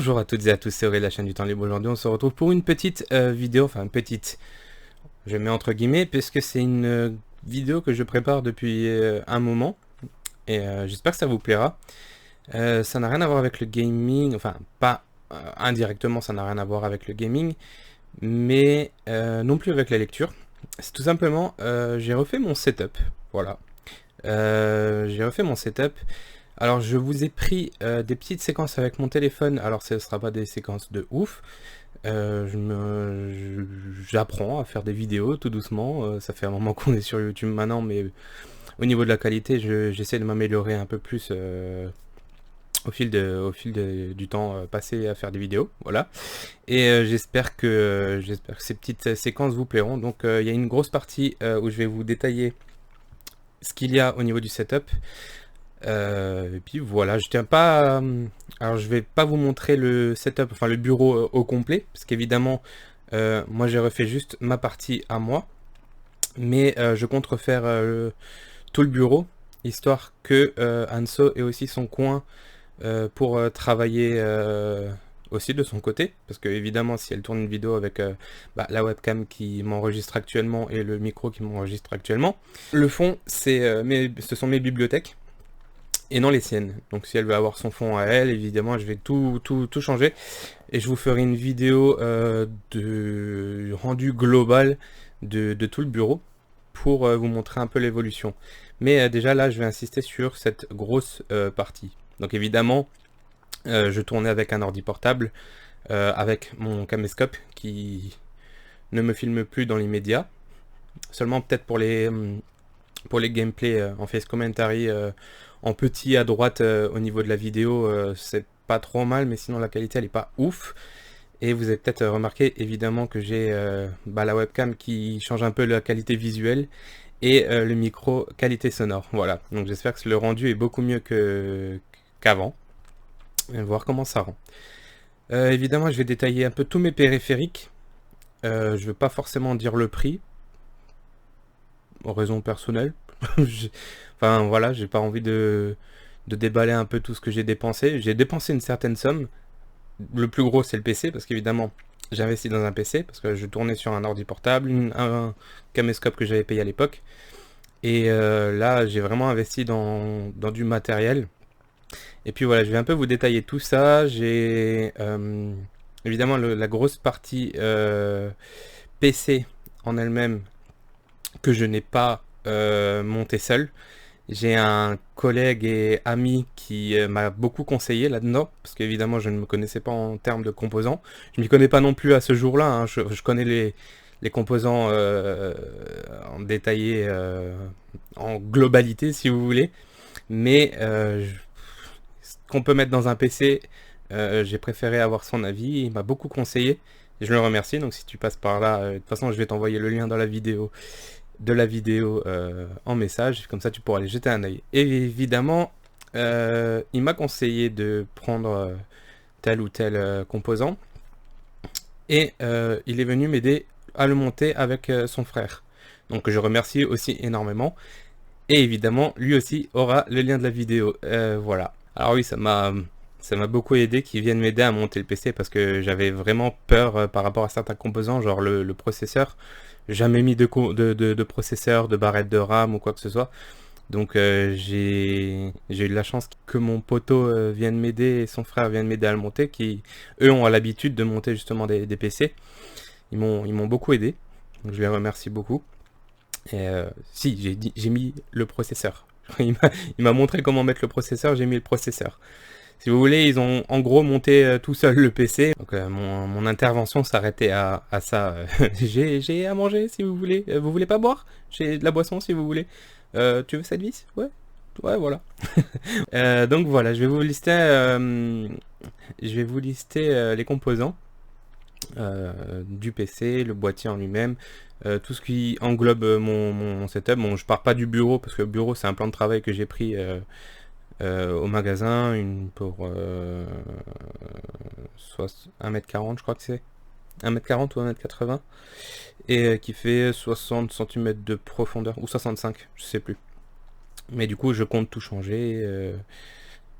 Bonjour à toutes et à tous, c'est Aurélien de la chaîne du Temps Libre. Aujourd'hui on se retrouve pour une petite vidéo, enfin petite, je mets entre guillemets, puisque c'est une vidéo que je prépare depuis un moment, et j'espère que ça vous plaira. Ça n'a rien à voir avec le gaming, enfin pas indirectement ça n'a rien à voir avec le gaming, mais non plus avec la lecture. C'est tout simplement, j'ai refait mon setup, voilà. J'ai refait mon setup. Alors je vous ai pris des petites séquences avec mon téléphone, alors ce ne sera pas des séquences de ouf, j'apprends à faire des vidéos tout doucement, ça fait un moment qu'on est sur YouTube maintenant, mais au niveau de la qualité j'essaie de m'améliorer un peu plus du temps passé à faire des vidéos, voilà. Et j'espère que ces petites séquences vous plairont. Donc il y a une grosse partie où je vais vous détailler ce qu'il y a au niveau du setup. Et puis voilà, je tiens pas. Alors je vais pas vous montrer le setup, enfin le bureau au complet, parce qu'évidemment, moi j'ai refait juste ma partie à moi, mais je compte refaire tout le bureau, histoire que Anso ait aussi son coin pour travailler aussi de son côté, parce que évidemment si elle tourne une vidéo avec la webcam qui m'enregistre actuellement et le micro qui m'enregistre actuellement, le fond ce sont mes bibliothèques et non les siennes. Donc si elle veut avoir son fond à elle, évidemment je vais tout changer et je vous ferai une vidéo de rendu global de tout le bureau pour vous montrer un peu l'évolution. Mais déjà là je vais insister sur cette grosse partie. Donc évidemment je tournais avec un ordi portable avec mon caméscope qui ne me filme plus dans l'immédiat, seulement peut-être pour les gameplays en face commentary en petit à droite au niveau de la vidéo, c'est pas trop mal, mais sinon la qualité elle est pas ouf. Et vous avez peut-être remarqué évidemment que j'ai la webcam qui change un peu la qualité visuelle et le micro qualité sonore. Voilà, donc j'espère que le rendu est beaucoup mieux qu'avant. Voir comment ça rend. Évidemment je vais détailler un peu tous mes périphériques. Je veux pas forcément dire le prix, en raison personnelle. Enfin voilà, j'ai pas envie de déballer un peu tout ce que j'ai dépensé. J'ai dépensé une certaine somme. Le plus gros c'est le PC, parce qu'évidemment j'ai investi dans un PC, parce que je tournais sur un ordi portable, un caméscope que j'avais payé à l'époque. Et là j'ai vraiment investi dans du matériel. Et puis voilà, je vais un peu vous détailler tout ça. J'ai évidemment la grosse partie PC en elle-même que je n'ai pas monté seul. J'ai un collègue et ami qui m'a beaucoup conseillé là-dedans, parce qu'évidemment je ne me connaissais pas en termes de composants. Je ne m'y connais pas non plus à ce jour-là, hein. Je connais les composants en détaillé, en globalité si vous voulez. Mais ce qu'on peut mettre dans un PC, j'ai préféré avoir son avis, il m'a beaucoup conseillé. Et je le remercie, donc si tu passes par là, de toute façon je vais t'envoyer le lien dans la vidéo en message, comme ça tu pourras aller jeter un œil. Et évidemment, il m'a conseillé de prendre tel ou tel composant, et il est venu m'aider à le monter avec son frère. Donc je remercie aussi énormément. Et évidemment, lui aussi aura le lien de la vidéo. Voilà. Alors oui, ça m'a beaucoup aidé qu'ils viennent m'aider à monter le PC, parce que j'avais vraiment peur par rapport à certains composants, genre le processeur. Jamais mis de processeur, de barrette de RAM ou quoi que ce soit. Donc j'ai eu de la chance que mon poteau vienne m'aider et son frère vienne m'aider à le monter, qui eux ont l'habitude de monter justement des PC. Ils m'ont beaucoup aidé, donc je les remercie beaucoup. Et si, j'ai mis le processeur. Il m'a montré comment mettre le processeur, j'ai mis le processeur. Si vous voulez, ils ont en gros monté tout seul le PC. Donc mon intervention s'arrêtait à ça. J'ai à manger si vous voulez. Vous voulez pas boire? J'ai de la boisson si vous voulez. Tu veux cette vis? Ouais. Ouais, voilà. Donc voilà, je vais vous lister les composants du PC, le boîtier en lui-même, tout ce qui englobe mon setup. Bon, je pars pas du bureau, parce que le bureau c'est un plan de travail que j'ai pris au magasin, pour 1m40 je crois que c'est. 1m40 ou 1m80, et qui fait 60 cm de profondeur, ou 65, je sais plus. Mais du coup je compte tout changer,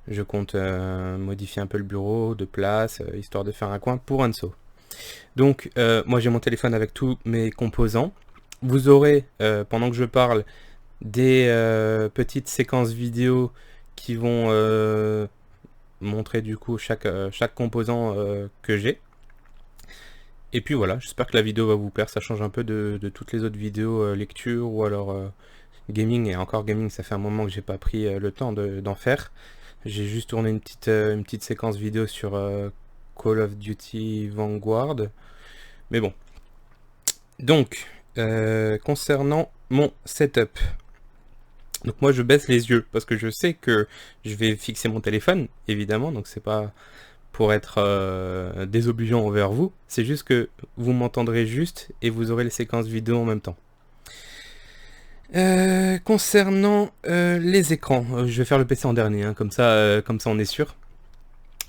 Je compte modifier un peu le bureau de place, histoire de faire un coin pour Anso. Donc, moi j'ai mon téléphone avec tous mes composants. Vous aurez, pendant que je parle, des petites séquences vidéo qui vont montrer du coup chaque composant que j'ai. Et puis voilà, j'espère que la vidéo va vous plaire. Ça change un peu de toutes les autres vidéos lecture ou alors gaming. Et encore gaming, ça fait un moment que j'ai pas pris le temps d'en faire. J'ai juste tourné une petite séquence vidéo sur Call of Duty Vanguard. Mais bon. Donc, concernant mon setup. Donc moi je baisse les yeux parce que je sais que je vais fixer mon téléphone, évidemment. Donc c'est pas pour être désobligeant envers vous. C'est juste que vous m'entendrez juste et vous aurez les séquences vidéo en même temps. Concernant les écrans, je vais faire le PC en dernier, hein, comme ça on est sûr.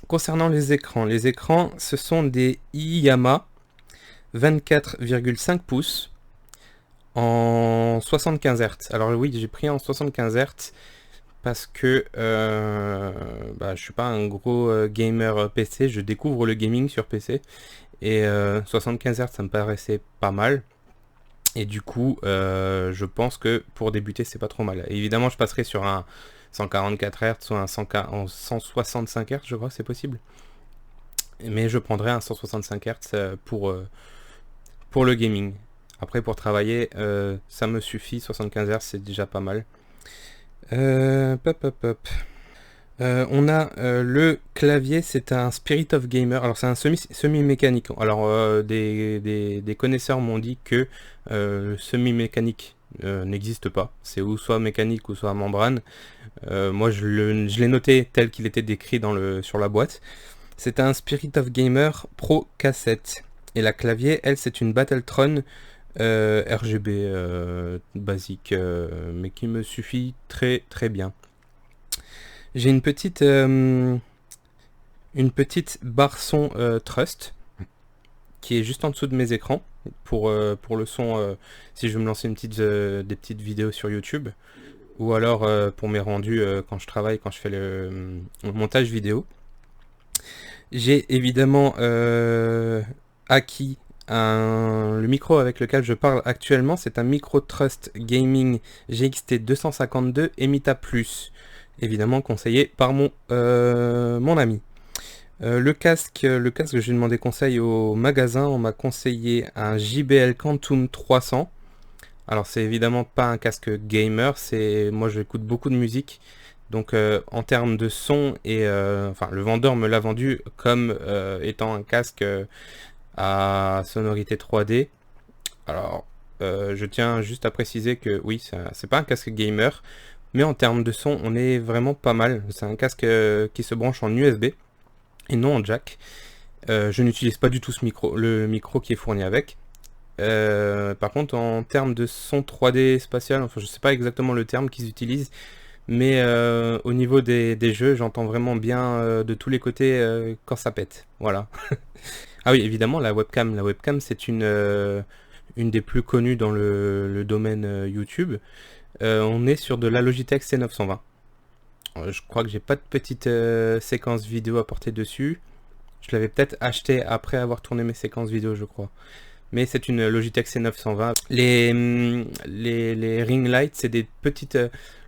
Concernant les écrans, ce sont des Yamaha 24,5 pouces en 75 Hz. Alors oui, j'ai pris en 75 Hz parce que je suis pas un gros gamer PC, je découvre le gaming sur PC et 75 Hz ça me paraissait pas mal. Et du coup, je pense que pour débuter, c'est pas trop mal. Et évidemment, je passerai sur un 144 Hz ou un 165 Hz, je crois, c'est possible. Mais je prendrai un 165 Hz pour le gaming. Après, pour travailler, ça me suffit. 75 Hz, c'est déjà pas mal. On a le clavier, c'est un Spirit of Gamer. Alors c'est un semi-mécanique. Alors des connaisseurs m'ont dit que semi-mécanique n'existe pas. C'est ou soit mécanique ou soit membrane. Moi je l'ai noté tel qu'il était décrit sur la boîte. C'est un Spirit of Gamer Pro Cassette. Et la clavier, elle, c'est une Battletron RGB basique, mais qui me suffit très très bien. J'ai une petite barre son Trust qui est juste en dessous de mes écrans pour le son si je veux me lancer des petites vidéos sur YouTube ou alors pour mes rendus quand je travaille, quand je fais le montage vidéo. J'ai évidemment acquis le micro avec lequel je parle actuellement, c'est un Micro Trust Gaming GXT 252 Emita Plus. Évidemment conseillé par mon ami. Le casque, j'ai demandé conseil au magasin, on m'a conseillé un JBL Quantum 300. Alors c'est évidemment pas un casque gamer, moi j'écoute beaucoup de musique, donc en termes de son et le vendeur me l'a vendu comme étant un casque à sonorité 3D. Alors je tiens juste à préciser que oui, c'est pas un casque gamer. Mais en termes de son, on est vraiment pas mal. C'est un casque qui se branche en USB et non en jack. Je n'utilise pas du tout le micro qui est fourni avec. Par contre, en termes de son 3D spatial, enfin je sais pas exactement le terme qu'ils utilisent, mais au niveau des jeux, j'entends vraiment bien de tous les côtés quand ça pète. Voilà. Ah oui, évidemment, la webcam. La webcam, c'est une des plus connues dans le domaine YouTube. On est sur de la Logitech C920. Je crois que j'ai pas de petite séquence vidéo à porter dessus. Je l'avais peut-être acheté après avoir tourné mes séquences vidéo, je crois. Mais c'est une Logitech C920. Les ring lights, c'est des petites...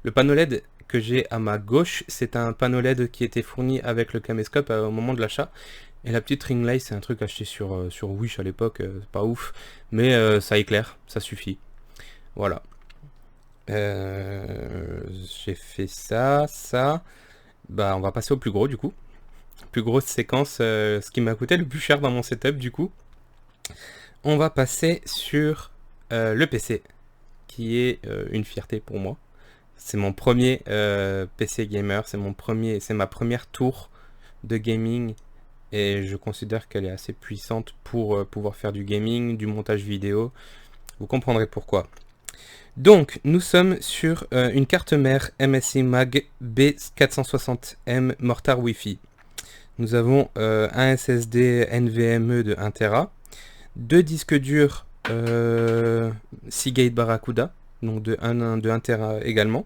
le panneau LED que j'ai à ma gauche, c'est un panneau LED qui était fourni avec le caméscope au moment de l'achat. Et la petite ring light, c'est un truc acheté sur Wish à l'époque, c'est pas ouf. Mais ça éclaire, ça suffit. Voilà. J'ai fait ça. On va passer au plus gros du coup. Plus grosse séquence, ce qui m'a coûté le plus cher dans mon setup du coup. On va passer sur le PC, qui est une fierté pour moi. C'est mon premier PC gamer, c'est ma première tour de gaming. Et je considère qu'elle est assez puissante pour pouvoir faire du gaming, du montage vidéo. Vous comprendrez pourquoi. Donc, nous sommes sur une carte mère MSI Mag B460M Mortar Wi-Fi. Nous avons un SSD NVMe de 1 Tera, deux disques durs Seagate Barracuda, donc de 1 Tera également,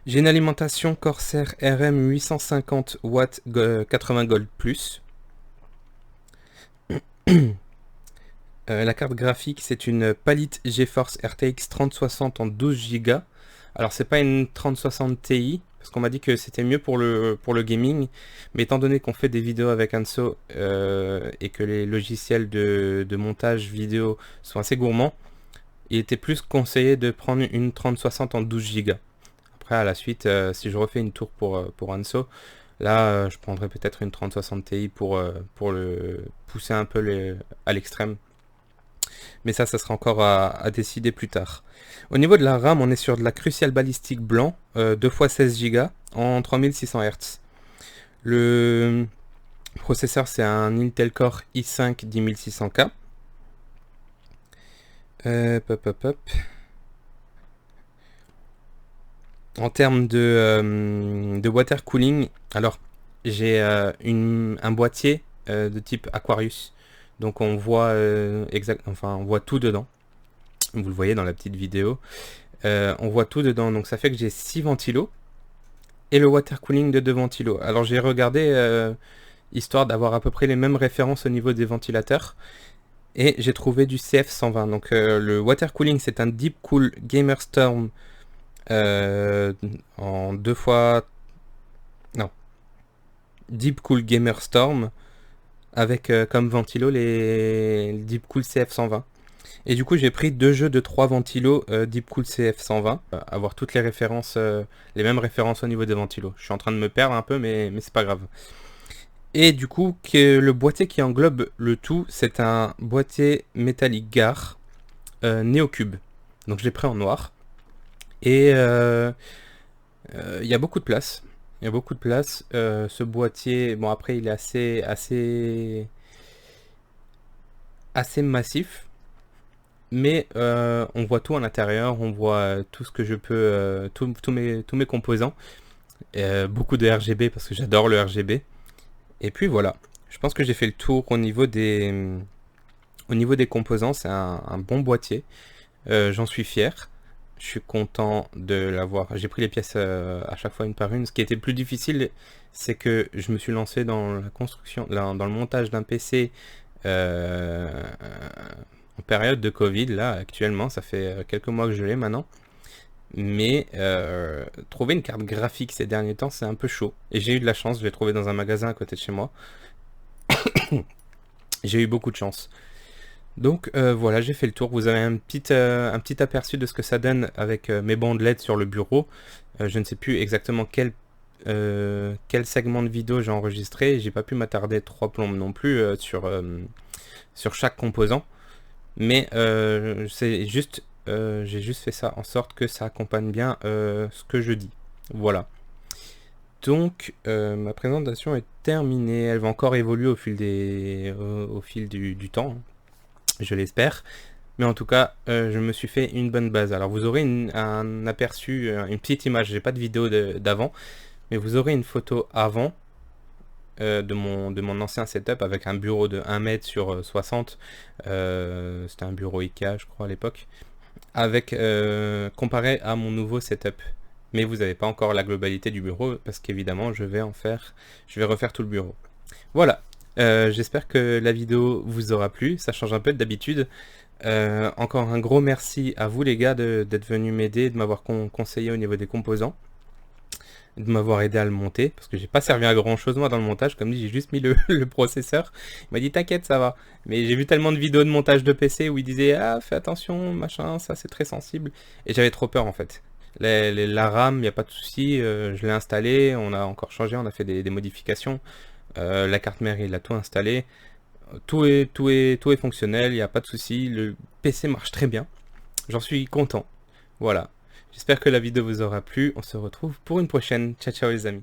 J'ai une alimentation Corsair RM 850 watts 80 Gold Plus. La carte graphique, c'est une Palit GeForce RTX 3060 en 12 Go. Alors c'est pas une 3060 Ti, parce qu'on m'a dit que c'était mieux pour le gaming, mais étant donné qu'on fait des vidéos avec Anso et que les logiciels de montage vidéo sont assez gourmands, il était plus conseillé de prendre une 3060 en 12 Go. Après à la suite, si je refais une tour pour Anso, là je prendrai peut-être une 3060 Ti pour le pousser un peu à l'extrême. Mais ça sera encore à décider plus tard. Au niveau de la RAM, on est sur de la Crucial Balistic blanc, 2x16 Go en 3600 Hz. Le processeur, c'est un Intel Core i5 10600K. En termes de water cooling, alors j'ai un boîtier de type Aquarius. Donc on voit on voit tout dedans. Vous le voyez dans la petite vidéo. On voit tout dedans. Donc ça fait que j'ai 6 ventilos. Et le water cooling de 2 ventilos. Alors j'ai regardé histoire d'avoir à peu près les mêmes références au niveau des ventilateurs. Et j'ai trouvé du CF120. Donc le water cooling, c'est un Deepcool Gamerstorm en 2 fois... Non. Deepcool Gamerstorm avec comme ventilo les Deepcool CF120. Et du coup j'ai pris 2 jeux de 3 ventilos Deepcool CF120, avoir toutes les références, les mêmes références au niveau des ventilos. Je suis en train de me perdre un peu, mais c'est pas grave. Et du coup le boîtier qui englobe le tout, c'est un boîtier métallique Gar Neocube. Donc je l'ai pris en noir. Et il y a beaucoup de place. Il y a beaucoup de place. Ce boîtier, bon après il est assez massif, mais on voit tout à l'intérieur, on voit tout ce que je peux, tous mes composants, beaucoup de RGB parce que j'adore le RGB. Et puis voilà, je pense que j'ai fait le tour au niveau des composants. C'est un bon boîtier, j'en suis fier. Je suis content de l'avoir. J'ai pris les pièces à chaque fois une par une. Ce qui était le plus difficile, c'est que je me suis lancé dans la construction, dans le montage d'un PC en période de Covid. Là, actuellement, ça fait quelques mois que je l'ai maintenant. Mais trouver une carte graphique ces derniers temps, c'est un peu chaud. Et j'ai eu de la chance, je l'ai trouvé dans un magasin à côté de chez moi. J'ai eu beaucoup de chance. Donc voilà, j'ai fait le tour. Vous avez un petit aperçu de ce que ça donne avec mes bandes LED sur le bureau. Je ne sais plus exactement quel segment de vidéo j'ai enregistré. J'ai pas pu m'attarder 3 plombes non plus sur chaque composant. Mais j'ai juste fait ça en sorte que ça accompagne bien ce que je dis. Voilà. Donc ma présentation est terminée. Elle va encore évoluer au fil du temps. Je l'espère, mais en tout cas je me suis fait une bonne base. Alors vous aurez un aperçu, une petite image, j'ai pas de vidéo d'avant, mais vous aurez une photo avant de mon ancien setup avec un bureau de 1 mètre sur 60, c'était un bureau Ikea je crois à l'époque, avec comparé à mon nouveau setup. Mais vous n'avez pas encore la globalité du bureau parce qu'évidemment je vais refaire tout le bureau. Voilà. J'espère que la vidéo vous aura plu, ça change un peu d'habitude. Encore un gros merci à vous les gars d'être venus m'aider, de m'avoir conseillé au niveau des composants, de m'avoir aidé à le monter, parce que j'ai pas servi à grand chose moi dans le montage, comme dit j'ai juste mis le processeur. Il m'a dit t'inquiète ça va, mais j'ai vu tellement de vidéos de montage de PC où il disait ah fais attention machin, ça c'est très sensible, et j'avais trop peur en fait. La RAM, il n'y a pas de souci, je l'ai installé, on a encore changé, on a fait des modifications. La carte mère il a tout installé, tout est fonctionnel, il n'y a pas de souci, le PC marche très bien, j'en suis content. Voilà, j'espère que la vidéo vous aura plu, on se retrouve pour une prochaine, ciao ciao les amis.